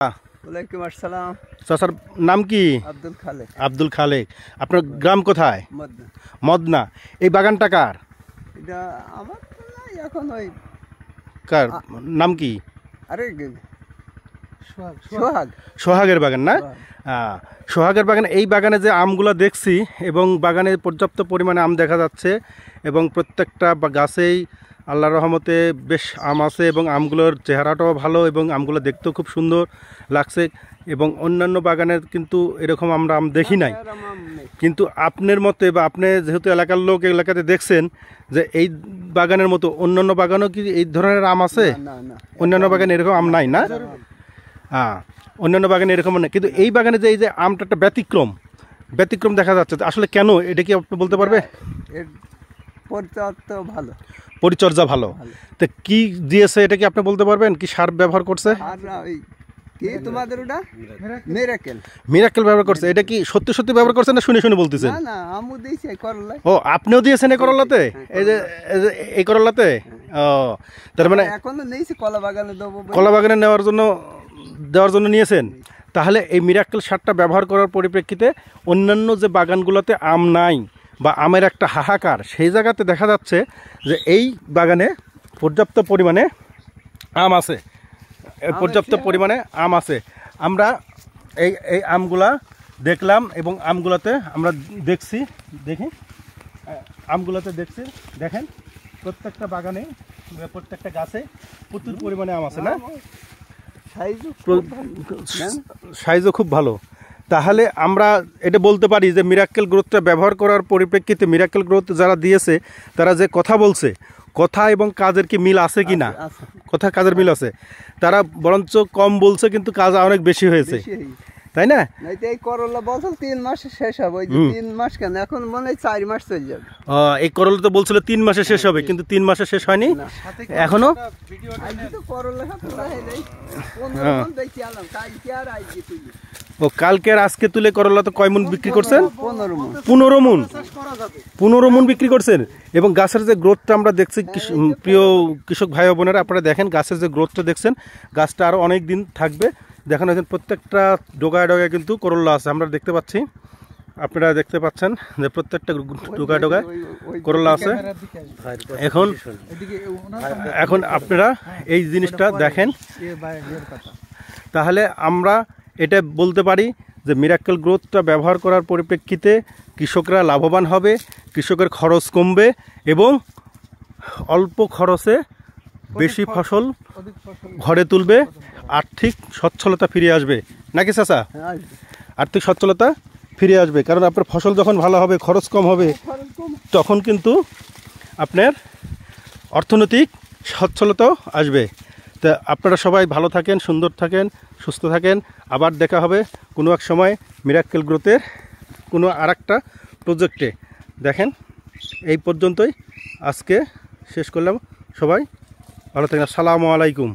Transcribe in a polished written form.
ওয়ালাইকুম আসসালাম। চাচার নাম কি? আব্দুল খালেক। আব্দুল খালেক। আপনার গ্রাম কোথায়? মদনা। মদনা। এই বাগানটা কার? এটা আমার তো নাই, এখন ওই কার নাম কি? আরে সোহাগ। সোহাগের বাগান না? সোহাগের বাগান। এই বাগানে যে আমগুলো দেখছি এবং বাগানে পর্যাপ্ত পরিমাণে আম দেখা যাচ্ছে এবং প্রত্যেকটা গাছেই আল্লাহর রহমতে বেশ আম আছে এবং আমগুলোর চেহারাটাও ভালো এবং আমগুলো দেখতেও খুব সুন্দর লাগছে এবং অন্যান্য বাগানের কিন্তু এরকম আমরা আম দেখি নাই। কিন্তু আপনার মতে বা আপনি যেহেতু এলাকার লোক, এলাকাতে দেখছেন যে এই বাগানের মতো অন্যান্য বাগানও কি এই ধরনের আম আছে? অন্যান্য বাগানে এরকম আম নাই না? অন্যান্য বাগানে এরকম নেই, কিন্তু এই বাগানে যে এই যে আমটা একটা ব্যতিক্রম দেখা যাচ্ছে, আসলে কেন এটা কি আপনি বলতে পারবে? পরিচর্যা ভালো। তো কি দিয়েছে এটা কি আপনি বলতে পারবেন? কি সার ব্যবহার করছে? মিরাকেল ব্যবহার করছে। এটা কি সত্যি সত্যি ব্যবহার করছেন না শুনে শুনে বলতেছেন? ও, আপনিও দিয়েছেন এই করলাতে? এই করলাতে? ও, তার মানে কলা বাগানে দেওয়ার জন্য নিয়েছেন। তাহলে এই মিরাকেল সারটা ব্যবহার করার পরিপ্রেক্ষিতে অন্যান্য যে বাগানগুলোতে আম নাই বা আমের একটা হাহাকার, সেই জায়গাতে দেখা যাচ্ছে যে এই বাগানে পর্যাপ্ত পরিমাণে আম আছে। আমরা এই আমগুলা দেখলাম এবং আমগুলোতে আমরা দেখছি দেখেন প্রত্যেকটা বাগানে, প্রত্যেকটা গাছে প্রচুর পরিমাণে আম আছে না? সাইজও খুব ভালো। তাহলে আমরা এটা বলতে পারি যে মিরাকেল গ্রোথটা ব্যবহার করার পরিপ্রেক্ষিতে মিরাকেল গ্রোথ যারা দিয়েছে তারা যে কথা বলছে, কথা এবং কাজের কি মিল আছে কি না? কথা কাজের মিল আছে। তারা বরঞ্চ কম বলছে কিন্তু কাজ অনেক বেশি হয়েছে, তাই না? এই করলা বলছিল 3 মাসে শেষ হবে। ওই যে 3 মাস কেন, এখন মনে হয় 4 মাস চলে যাবে। এই করলা তো বলছিল 3 মাসে শেষ হবে, কিন্তু 3 মাসে শেষ হয়নি এখনো। ও, কালকে আর আজকে তুলে করলা তো কয় মন বিক্রি করছেন? 15 মন বিক্রি করছেন। এবং গাছের যে গ্রোথটা আমরা দেখছি, প্রিয় কৃষক ভাই বোনেরা, আপনারা দেখেন গাছের যে গ্রোথটা দেখছেন, গাছটা আরও অনেক দিন থাকবে। দেখেন প্রত্যেকটা ডোগায় কিন্তু করলা আছে, আমরা দেখতে পাচ্ছি। আপনারা দেখতে পাচ্ছেন যে প্রত্যেকটা ডোগায় করলা আছে। এখন আপনারা এই জিনিসটা দেখেন, তাহলে আমরা এটা বলতে পারি যে মিরাকেল গ্রোথটা ব্যবহার করার পরিপ্রেক্ষিতে কৃষকরা লাভবান হবে, কৃষকের খরচ কমবে এবং অল্প খরচে বেশি ফসল ঘরে তুলবে, আর্থিক সচ্ছলতা ফিরে আসবে নাকি চাচা? আর্থিক সচ্ছলতা ফিরে আসবে, কারণ আপনার ফসল যখন ভালো হবে, খরচ কম হবে, তখন কিন্তু আপনার অর্থনৈতিক সচ্ছলতাও আসবে। তা আপনারা সবাই ভালো থাকেন, সুন্দর থাকেন, সুস্থ থাকেন। আবার দেখা হবে কোনো এক সময় মিরাকেল গ্রোথের কোনো আরেকটা প্রজেক্টে। দেখেন এই পর্যন্তই আজকে শেষ করলাম। সবাই ভালো থাকেন। আসসালামু আলাইকুম।